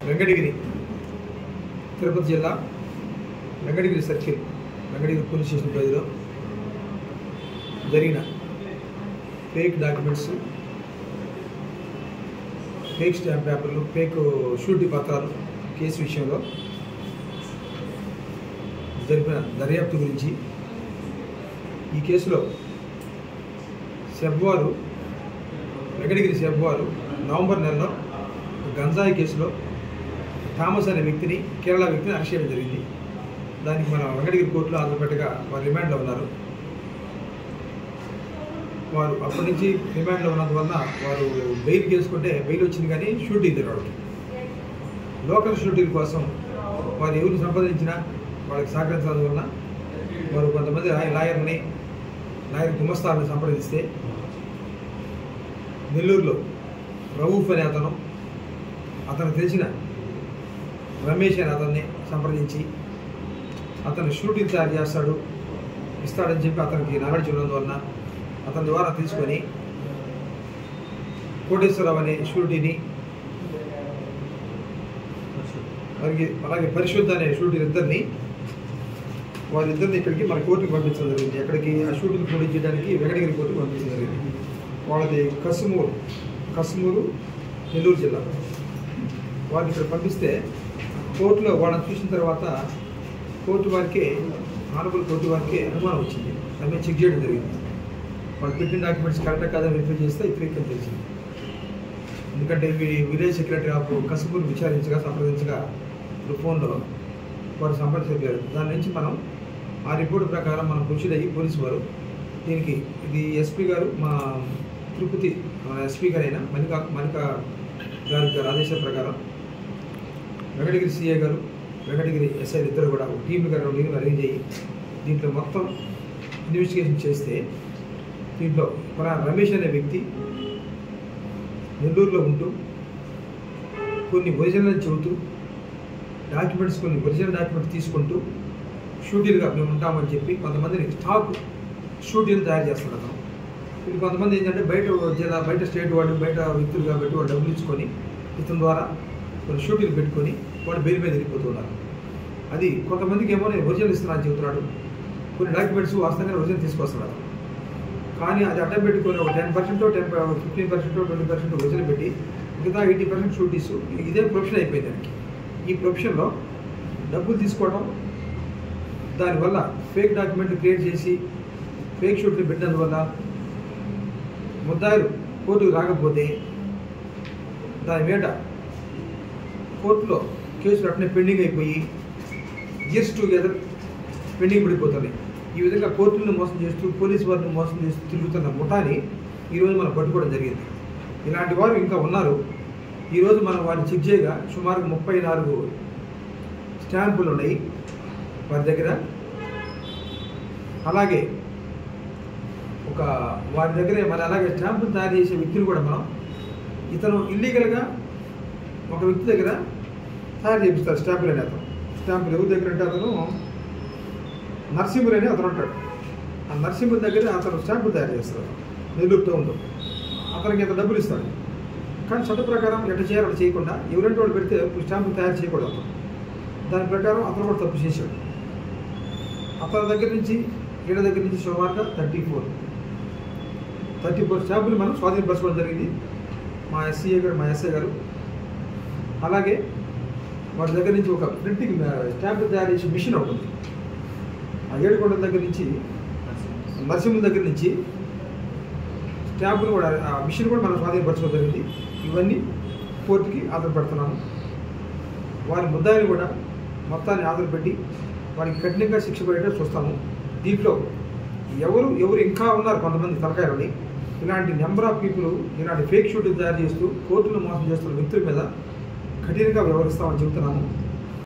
వెంకటగిరి తిరుపతి జిల్లా Venkatagiri circle Venkatagiri police station పరిధిలో జరిగిన ఫేక్ డాక్యుమెంట్స్, ఫేక్ స్టాంప్ పేపర్లు, ఫేక్ షూరిటీ పత్రాలు కేసు విషయంలో జరిపిన దర్యాప్తు గురించి, ఈ కేసులో సెబ్వారు వెంకటగిరి సెబ్వారు నవంబర్ నెలలో గంజాయి కేసులో థామస్ అనే వ్యక్తిని, కేరళ వ్యక్తిని అరెస్ట్ చేయడం జరిగింది. దానికి మన వెంకటగిరి కోర్టులో ఆంధ్రపేటగా వారు రిమాండ్లో ఉన్నారు. వారు అప్పటి నుంచి రిమాండ్లో ఉన్నందువల్ల వారు బెయిల్ చేసుకుంటే బెయిల్ వచ్చింది, కానీ షూరిటీ ఇద్దరు వాళ్ళకి లోకల్ షూరిటీల కోసం వారు ఎవరిని సంపాదించినా వాళ్ళకి సహకరించడం వారు కొంతమంది లాయర్ గుమస్తాలను సంప్రదిస్తే నెల్లూరులో రవూఫ్ అనే అతను తెలిసిన రమేష్ అనే అతన్ని సంప్రదించి అతను షూరిటీ తయారు చేస్తాడు, ఇస్తాడని చెప్పి అతనికి నాలెడ్జ్ ఉన్నందువలన అతని ద్వారా తీసుకొని కోటేశ్వరరావు అనే షూరిటీని, అలాగే పరిశుద్ధ అనే షూరిటీ వారిద్దరిని ఇక్కడికి మన కోర్టుకు పంపించడం జరిగింది. ఎక్కడికి ఆ షూరిటీని పోటీ చేయడానికి వెంకటగిరి కోర్టుకు పంపించడం జరిగింది. వాళ్ళది కసుమూరు నెల్లూరు జిల్లా. వారిని ఇక్కడ పంపిస్తే కోర్టులో వాళ్ళని చూసిన తర్వాత ఆనరబుల్ కోర్టు వారికి అనుమానం వచ్చింది. దాన్ని చెక్ చేయడం జరిగింది. వాళ్ళు పెట్టిన డాక్యుమెంట్స్ కరెక్టా కాదని వెరిఫై చేస్తే ఫేక్ అని తెలిసింది. ఎందుకంటే విలేజ్ సెక్రటరీ ఆఫ్ కసుమూరు సంప్రదించగా ఫోన్లో వారు సంప్రదించారు. దాని నుంచి మనం ఆ రిపోర్ట్ ప్రకారం మనం ప్రొసీడ్ అయ్యి పోలీసు వారు దీనికి ఇది ఎస్పీ గారు, మా తిరుపతి ఎస్పీ గారైన మణిక గారి ఆదేశాల ప్రకారం వెంకటగిరి సిఐ గారు, వెంకటగిరి ఎస్ఐ ఇద్దరు కూడా టీంలు గారు అరేంజ్ అయ్యి దీంట్లో మొత్తం ఇన్వెస్టిగేషన్ చేస్తే దీంట్లో మన రమేష్ అనే వ్యక్తి నెల్లూరులో ఉంటూ కొన్ని ఒరిజినల్ చెబుతూ కొన్ని ఒరిజినల్ డాక్యుమెంట్స్ తీసుకుంటూ షూటీలుగా మేము ఉంటామని చెప్పి కొంతమందిని స్టాక్ షూటీలు తయారు చేస్తున్నారు అతను. ఇది కొంతమంది ఏంటంటే బయట స్టేట్ వాళ్ళు, బయట వ్యక్తులు కాబట్టి వాళ్ళు డబ్బులు ఇచ్చుకొని ఇతని ద్వారా కొన్ని షూటీలు పెట్టుకొని వాళ్ళు బెయిల్ మీద వెళ్ళిపోతున్నారు. అది కొంతమందికి ఏమో నేను ఒరిజినల్ ఇస్తున్నాను చెబుతున్నాడు, కొన్ని డాక్యుమెంట్స్ వాస్తవంగా ఒరిజినల్ తీసుకొస్తున్నాడు. కానీ అది అడ్డం పెట్టుకొని ఒక 10%, 15%, 20% ఒరిజినల్ పెట్టి మిగతా 80% షూటీస్ ఇదే ప్రొఫెషన్ అయిపోయింది దానికి. ఈ ప్రొఫెషన్లో డబ్బులు తీసుకోవడం, దానివల్ల ఫేక్ డాక్యుమెంట్లు క్రియేట్ చేసి ఫేక్ షూట్లు పెట్టినందువల్ల ముద్దాయిలు కోర్టుకు రాకపోతే దాని మీద కోర్టులో కేసులు అట్నే పెండింగ్ అయిపోయి ఇయర్స్ టుగెదర్ పెండింగ్ పడిపోతున్నాయి. ఈ విధంగా కోర్టులను మోసం చేస్తూ, పోలీసు వారిని మోసం చేస్తూ తిరుగుతున్న ముఠాని ఈరోజు మనం పట్టుకోవడం జరిగింది. ఇలాంటి వారు ఇంకా ఉన్నారు. ఈరోజు మనం వారిని చెక్ చేయగా సుమారు 34 స్టాంపులు ఉన్నాయి వారి దగ్గర. అలాగే వారి దగ్గర అలాగే స్టాంపులు తయారు చేసే వ్యక్తులు కూడా మనం ఇతను ఇల్లీగల్గా ఒక వ్యక్తి దగ్గర తయారు చేపిస్తారు స్టాంపులు అనే స్టాంపులు ఎవరి దగ్గర అంటే అతను నరసింహులు అని అతను ఉంటాడు. ఆ నరసింహుల దగ్గర అతను స్టాంపులు తయారు చేస్తాడు నెల్లూరు టౌన్లో. అతనికి ఇంత డబ్బులు ఇస్తాడు, కానీ చట్ట ప్రకారం ఎట్లా చేయాలి అట్లా చేయకుండా ఎవరంటే వాళ్ళు పెడితే స్టాంపులు తయారు చేయకూడదు అతను. దాని ప్రకారం అతను కూడా తప్పు చేశాడు. అతని దగ్గర నుంచి సుమారుగా 34 స్టాంపులు మనం స్వాధీనపరచుకోవడం జరిగింది మా ఎస్ఐ గారు. అలాగే వాటి దగ్గర నుంచి ఒక ప్రింటింగ్ స్టాంపులు తయారు చేసే మిషన్ ఒకటి ఉంది. ఆ ఏడుకొండల దగ్గర నుంచి నరసింహుల దగ్గర నుంచి స్టాంపులు కూడా, ఆ మిషన్ కూడా మనం స్వాధీనపరచుకోవడం జరిగింది. ఇవన్నీ కోర్టుకి ఆధారపడుతున్నాము. వారి ముద్దాయిని కూడా మొత్తాన్ని ఆధారపెట్టి వారికి కఠినంగా శిక్ష పడేటట్టు చూస్తాము. దీంట్లో ఎవరు ఇంకా ఉన్నారు కొంతమంది తలకాయలని, ఇలాంటి నెంబర్ ఆఫ్ పీపుల్ ఇలాంటి ఫేక్ షూట్లు తయారు చేస్తూ కోర్టును మోసం చేస్తున్న వ్యక్తుల మీద కఠినంగా వ్యవహరిస్తామని చెబుతున్నాము.